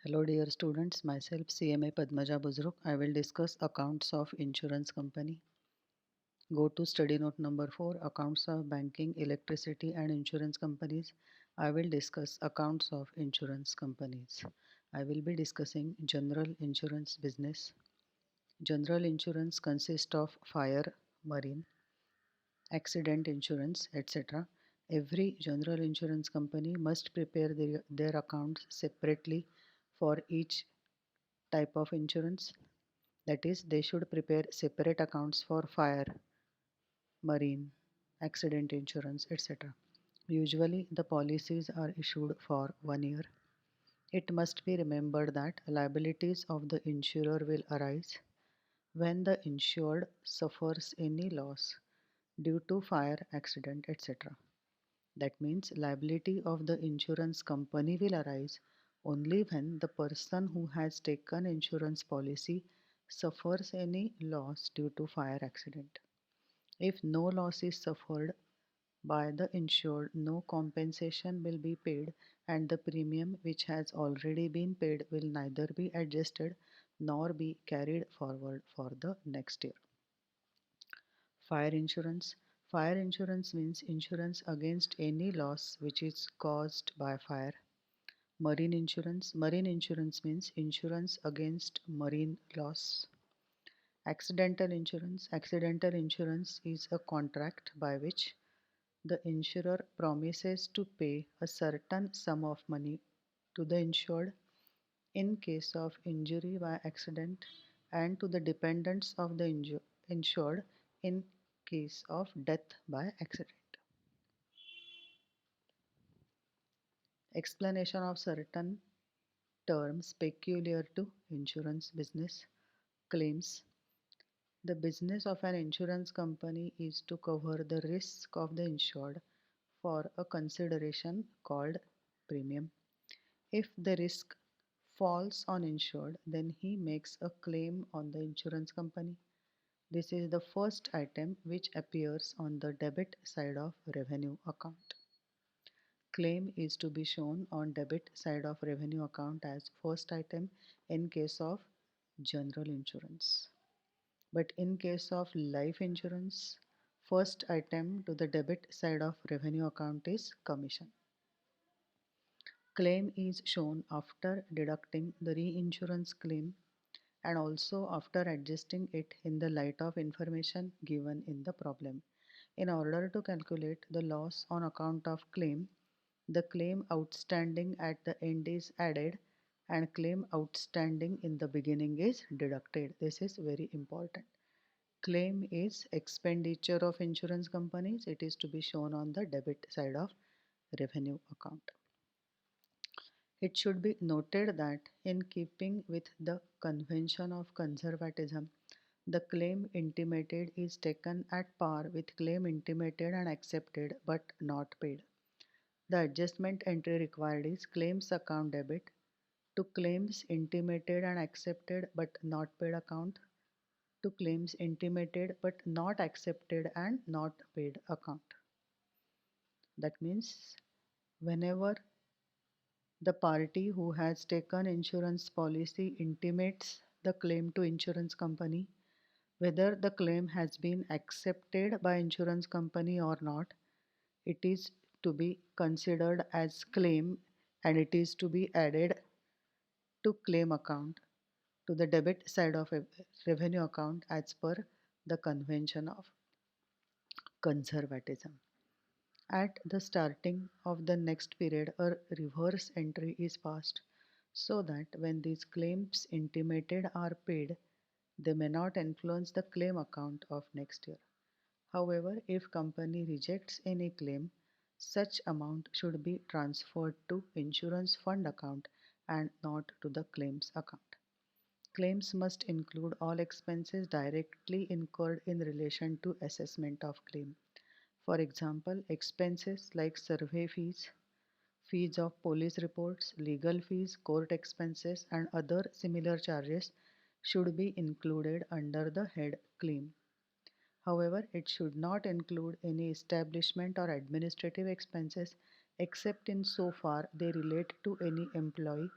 Hello dear students, myself CMA Padmaja Buzruk. I will discuss accounts of insurance company. Go to study note number 4, accounts of banking, electricity and insurance companies. I will discuss accounts of insurance companies. I will be discussing general insurance business. General insurance consists of fire, marine, accident insurance, etc. Every general insurance company must prepare their accounts separately for each type of insurance. That is, they should prepare separate accounts for fire, marine, accident insurance, etc. Usually, the policies are issued for 1 year. It must be remembered that liabilities of the insurer will arise when the insured suffers any loss due to fire, accident, etc. That means liability of the insurance company will arise only when the person who has taken insurance policy suffers any loss due to fire accident. If no loss is suffered by the insured, no compensation will be paid and the premium which has already been paid will neither be adjusted nor be carried forward for the next year. Fire insurance. Fire insurance means insurance against any loss which is caused by fire. Marine insurance. Marine insurance means insurance against marine loss. Accidental insurance. Accidental insurance is a contract by which the insurer promises to pay a certain sum of money to the insured in case of injury by accident and to the dependents of the insured in case of death by accident. Explanation of certain terms peculiar to insurance business. Claims. The business of an insurance company is to cover the risk of the insured for a consideration called premium. If the risk falls on insured, then he makes a claim on the insurance company. This is the first item which appears on the debit side of revenue account. Claim is to be shown on debit side of revenue account as first item in case of general insurance. But in case of life insurance, first item to the debit side of revenue account is commission. Claim is shown after deducting the reinsurance claim and also after adjusting it in the light of information given in the problem. In order to calculate the loss on account of claim, the claim outstanding at the end is added and claim outstanding in the beginning is deducted. This is very important. Claim is expenditure of insurance companies. It is to be shown on the debit side of revenue account. It should be noted that in keeping with the convention of conservatism, the claim intimated is taken at par with claim intimated and accepted but not paid. The adjustment entry required is claims account debit to claims intimated and accepted but not paid account to claims intimated but not accepted and not paid account. That means whenever the party who has taken insurance policy intimates the claim to insurance company, whether the claim has been accepted by insurance company or not, it is to be considered as claim and it is to be added to claim account to the debit side of a revenue account as per the convention of conservatism. At the starting of the next period, a reverse entry is passed so that when these claims intimated are paid, they may not influence the claim account of next year. However, if company rejects any claim, such amount should be transferred to insurance fund account and not to the claims account. Claims must include all expenses directly incurred in relation to assessment of claim. For example, expenses like survey fees, fees of police reports, legal fees, court expenses, and other similar charges should be included under the head claim. However, it should not include any establishment or administrative expenses except in so far they relate to any employee,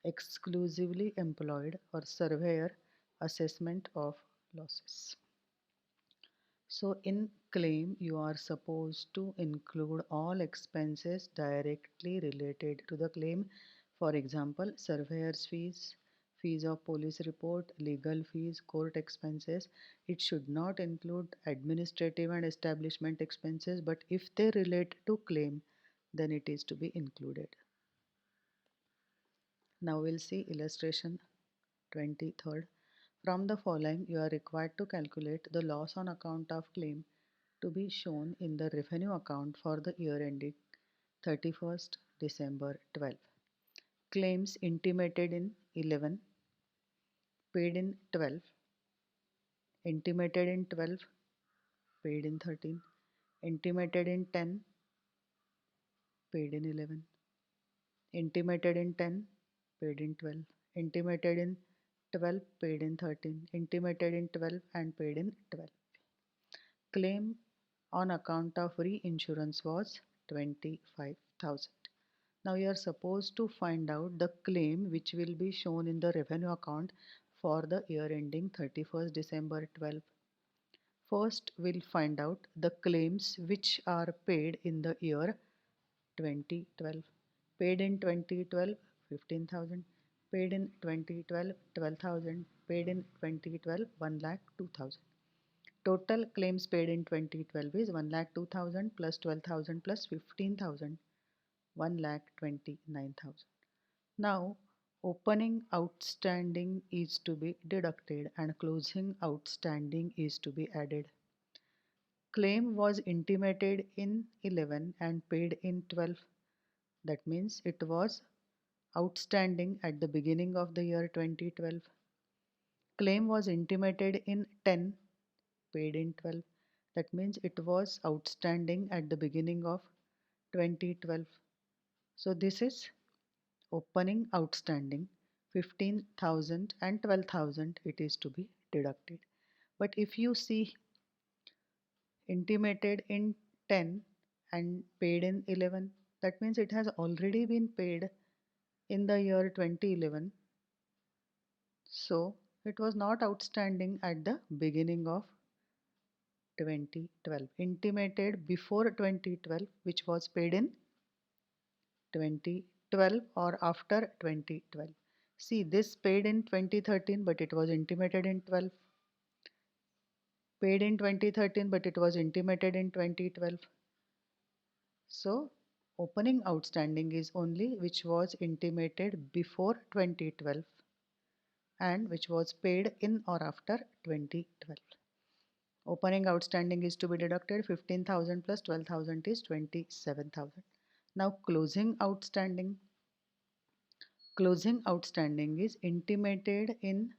exclusively employed or surveyor assessment of losses. So in claim, you are supposed to include all expenses directly related to the claim. For example, surveyor's fees, fees of police report, legal fees, court expenses. It should not include administrative and establishment expenses, but if they relate to claim, then it is to be included. Now we'll see illustration 23rd. From the following, you are required to calculate the loss on account of claim to be shown in the revenue account for the year ending 31st December 12. Claims intimated in 11, paid in 12, intimated in 12, paid in 13, intimated in 10, paid in 11, intimated in 10, paid in 12, intimated in 12, paid in 13, intimated in 12 and paid in 12. Claim on account of reinsurance was 25,000. Now you are supposed to find out the claim which will be shown in the revenue account for the year ending 31st December 12. First we'll find out the claims which are paid in the year 2012. Paid in 2012 15,000, paid in 2012 12,000, paid in 2012 1,02,000. Total claims paid in 2012 is 1,02,000 plus 12,000 plus 15,000, 1,29,000. Now, opening outstanding is to be deducted and closing outstanding is to be added. Claim was intimated in 11 and paid in 12. That means it was outstanding at the beginning of the year 2012. Claim was intimated in 10, paid in 12. That means it was outstanding at the beginning of 2012. So this is opening outstanding 15,000 and 12,000, it is to be deducted. But if you see intimated in 10 and paid in 11, that means it has already been paid in the year 2011. So it was not outstanding at the beginning of 2012. Intimated before 2012, which was paid in 2012 or after 2012. See, this paid in 2013 but it was intimated in 12. Paid in 2013 but it was intimated in 2012. So opening outstanding is only which was intimated before 2012 and which was paid in or after 2012. Opening outstanding is to be deducted. 15,000 plus 12,000 is 27,000. Now closing outstanding. Closing outstanding is intimated in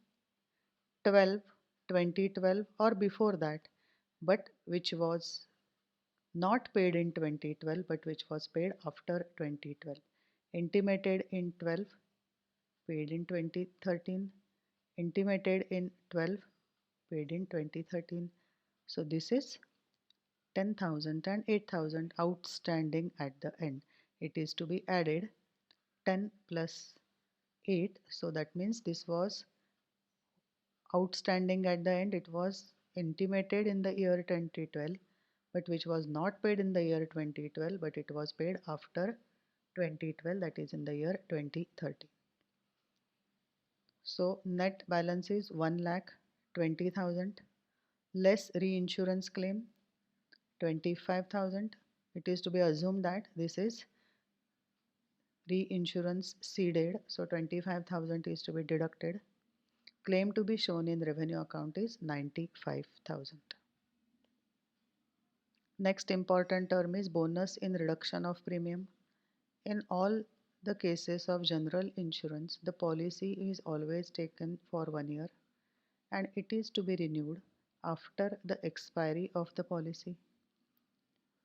12, 2012 or before that, but which was not paid in 2012 but which was paid after 2012. Intimated in 12, paid in 2013, intimated in 12, paid in 2013. So this is 10,000 and 8,000 outstanding at the end. It is to be added 10 plus 8. So that means this was outstanding at the end. It was intimated in the year 2012 but which was not paid in the year 2012 but it was paid after 2012, that is in the year 2013. So net balance is 1,20,000 less reinsurance claim 25,000. It is to be assumed that this is reinsurance ceded, so 25,000 is to be deducted. Claim to be shown in revenue account is 95,000. Next important term is bonus in reduction of premium. In all the cases of general insurance, the policy is always taken for 1 year and it is to be renewed after the expiry of the policy.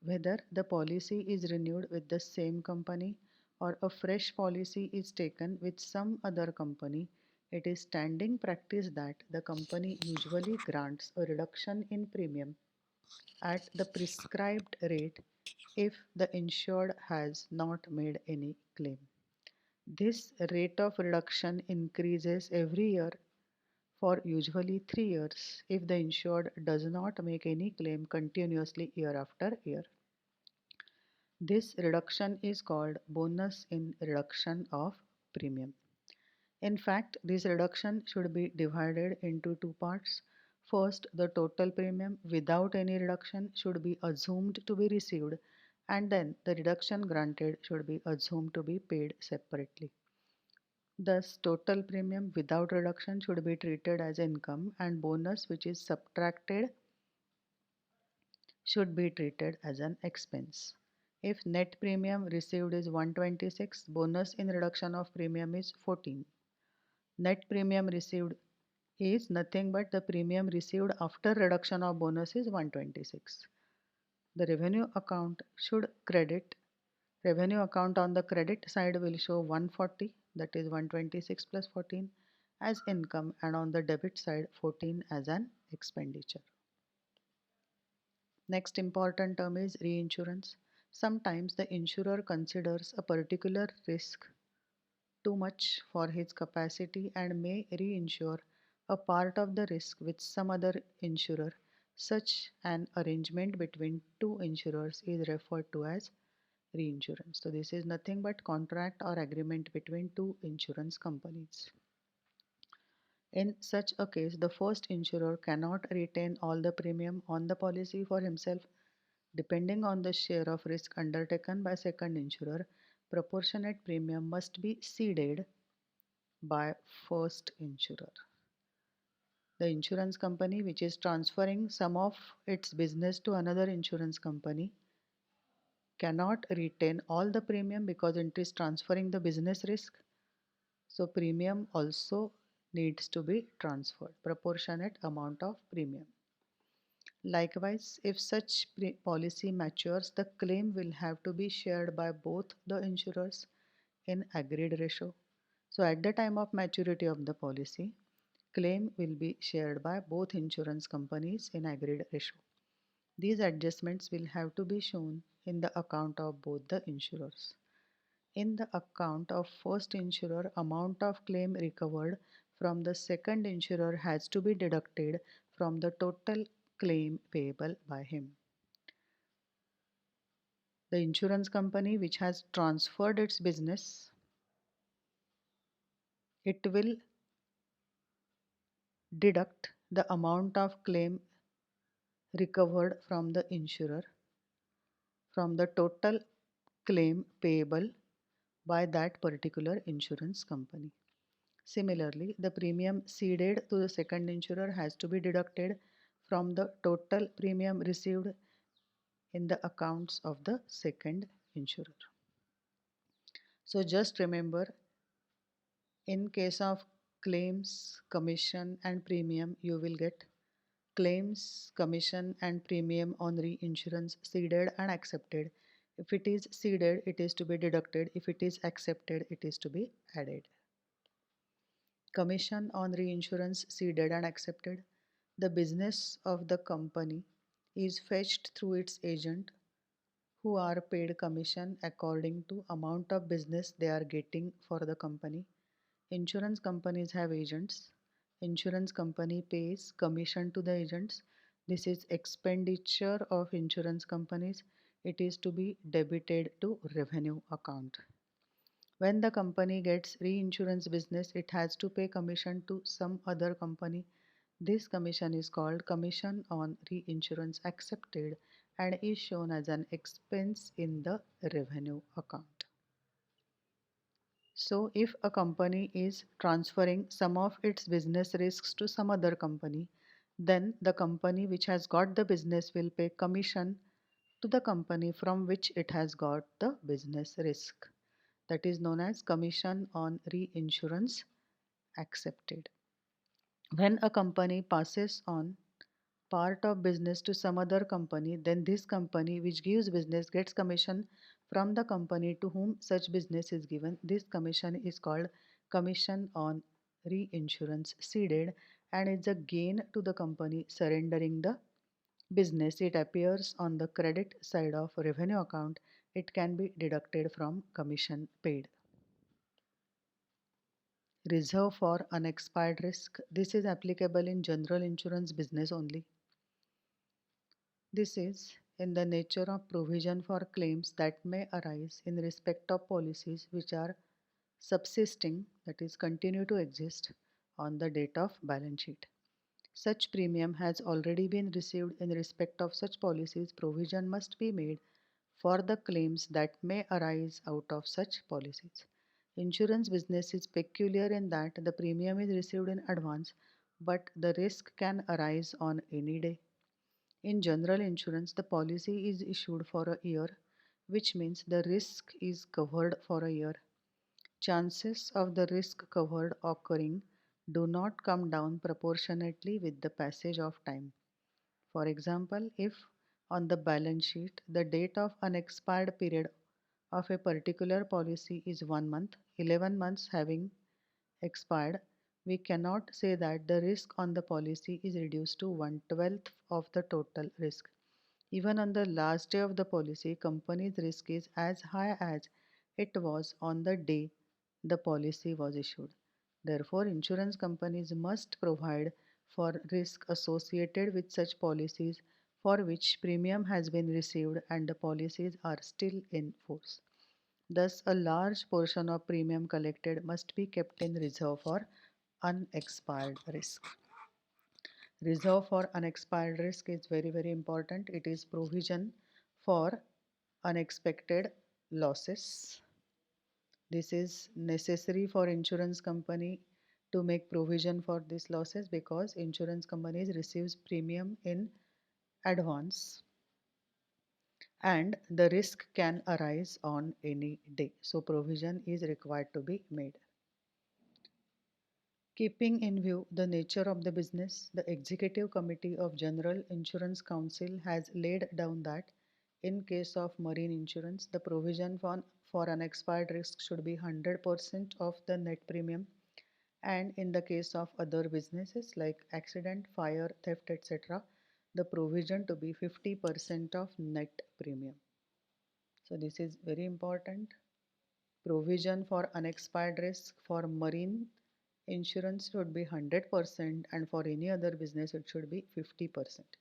Whether the policy is renewed with the same company or a fresh policy is taken with some other company, it is standing practice that the company usually grants a reduction in premium at the prescribed rate if the insured has not made any claim. This rate of reduction increases every year for usually 3 years if the insured does not make any claim continuously year after year. This reduction is called bonus in reduction of premium. In fact, this reduction should be divided into two parts. First, the total premium without any reduction should be assumed to be received, and then the reduction granted should be assumed to be paid separately. Thus, total premium without reduction should be treated as income, and bonus which is subtracted should be treated as an expense. If net premium received is 126, bonus in reduction of premium is 14. Net premium received is nothing but the premium received after reduction of bonus is 126. The revenue account should credit. Revenue account on the credit side will show 140, that is 126 plus 14 as income, and on the debit side 14 as an expenditure. Next important term is reinsurance. Sometimes the insurer considers a particular risk too much for his capacity and may reinsure a part of the risk with some other insurer. Such an arrangement between two insurers is referred to as reinsurance. So this is nothing but contract or agreement between two insurance companies. In such a case, the first insurer cannot retain all the premium on the policy for himself. Depending on the share of risk undertaken by second insurer, proportionate premium must be ceded by first insurer. The insurance company which is transferring some of its business to another insurance company cannot retain all the premium because it is transferring the business risk. So premium also needs to be transferred, proportionate amount of premium. Likewise, if such policy matures, the claim will have to be shared by both the insurers in agreed ratio. So at the time of maturity of the policy, claim will be shared by both insurance companies in agreed ratio. These adjustments will have to be shown in the account of both the insurers. In the account of first insurer, amount of claim recovered from the second insurer has to be deducted from the total claim payable by him. The insurance company which has transferred its business, it will deduct the amount of claim recovered from the insurer from the total claim payable by that particular insurance company. Similarly, the premium ceded to the second insurer has to be deducted from the total premium received in the accounts of the second insurer. So just remember, in case of claims, commission and premium, you will get claims, commission and premium on reinsurance ceded and accepted. If it is ceded, it is to be deducted. If it is accepted, it is to be added. Commission on reinsurance ceded and accepted. The business of the company is fetched through its agent who are paid commission according to amount of business they are getting for the company. Insurance companies have agents. Insurance company pays commission to the agents. This is expenditure of insurance companies. It is to be debited to revenue account. When the company gets reinsurance business, it has to pay commission to some other company. This commission is called commission on reinsurance accepted and is shown as an expense in the revenue account. So if a company is transferring some of its business risks to some other company, then the company which has got the business will pay commission to the company from which it has got the business risk. That is known as commission on reinsurance accepted. When a company passes on part of business to some other company, then this company which gives business gets commission from the company to whom such business is given. This commission is called commission on reinsurance ceded and it's a gain to the company surrendering the business. It appears on the credit side of revenue account. It can be deducted from commission paid. Reserve for unexpired risk. This is applicable in general insurance business only. This is in the nature of provision for claims that may arise in respect of policies which are subsisting, that is, continue to exist on the date of balance sheet. Such premium has already been received in respect of such policies. Provision must be made for the claims that may arise out of such policies. Insurance business is peculiar in that the premium is received in advance, but the risk can arise on any day. In general insurance, the policy is issued for a year, which means the risk is covered for a year. Chances of the risk covered occurring do not come down proportionately with the passage of time. For example, if on the balance sheet the date of unexpired period of a particular policy is 1 month, 11 months having expired, we cannot say that the risk on the policy is reduced to 1/12 of the total risk. Even on the last day of the policy, company's risk is as high as it was on the day the policy was issued. Therefore, insurance companies must provide for risk associated with such policies for which premium has been received and the policies are still in force. Thus, a large portion of premium collected must be kept in reserve for unexpired risk. Reserve for unexpired risk is very important. It is provision for unexpected losses. This is necessary for insurance company to make provision for these losses because insurance companies receives premium in advance and the risk can arise on any day. So provision is required to be made. Keeping in view the nature of the business, the Executive Committee of General Insurance Council has laid down that in case of marine insurance, the provision for unexpired risk should be 100% of the net premium, and in the case of other businesses like accident, fire, theft, etc., the provision to be 50% of net premium. So this is very important. Provision for unexpired risk for marine insurance should be 100% and for any other business it should be 50%.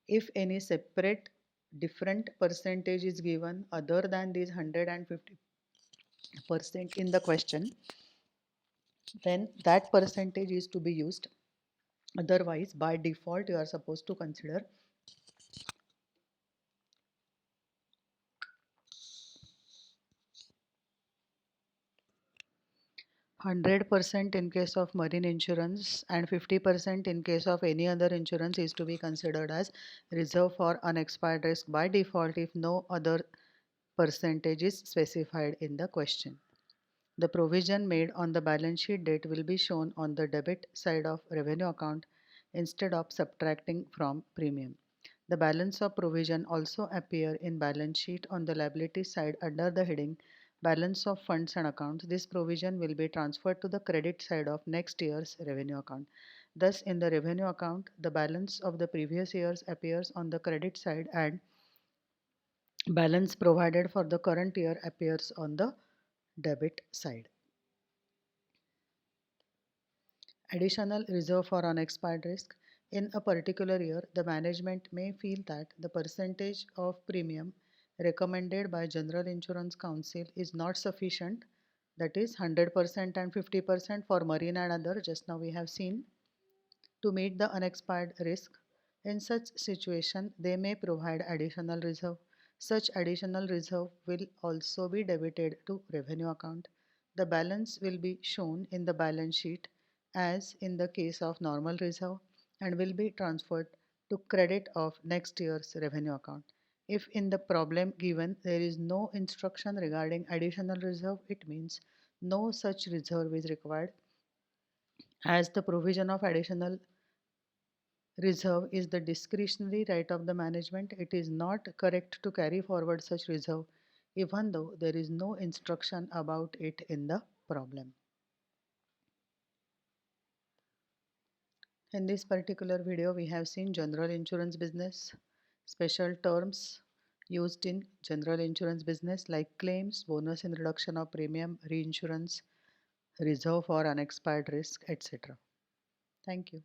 If any separate different percentage is given other than these 150% in the question, then that percentage is to be used. Otherwise, by default, you are supposed to consider 100% in case of marine insurance and 50% in case of any other insurance is to be considered as reserve for unexpired risk by default if no other percentage is specified in the question. The provision made on the balance sheet date will be shown on the debit side of revenue account instead of subtracting from premium. The balance of provision also appear in balance sheet on the liability side under the heading balance of funds and accounts. This provision will be transferred to the credit side of next year's revenue account. Thus, in the revenue account, the balance of the previous years appears on the credit side and balance provided for the current year appears on the debit side. Additional reserve for unexpired risk. In a particular year, the management may feel that the percentage of premium recommended by General Insurance Council is not sufficient, that is 100% and 50% for marine and other, just now we have seen, to meet the unexpired risk. In such situation, they may provide additional reserve. Such additional reserve will also be debited to revenue account. The balance will be shown in the balance sheet as in the case of normal reserve and will be transferred to credit of next year's revenue account. If in the problem given there is no instruction regarding additional reserve, it means no such reserve is required. As the provision of additional reserve is the discretionary right of the management, it is not correct to carry forward such reserve even though there is no instruction about it in the problem. In this particular video, we have seen general insurance business, special terms used in general insurance business like claims, bonus in reduction of premium, reinsurance, reserve for unexpired risk, etc. Thank you.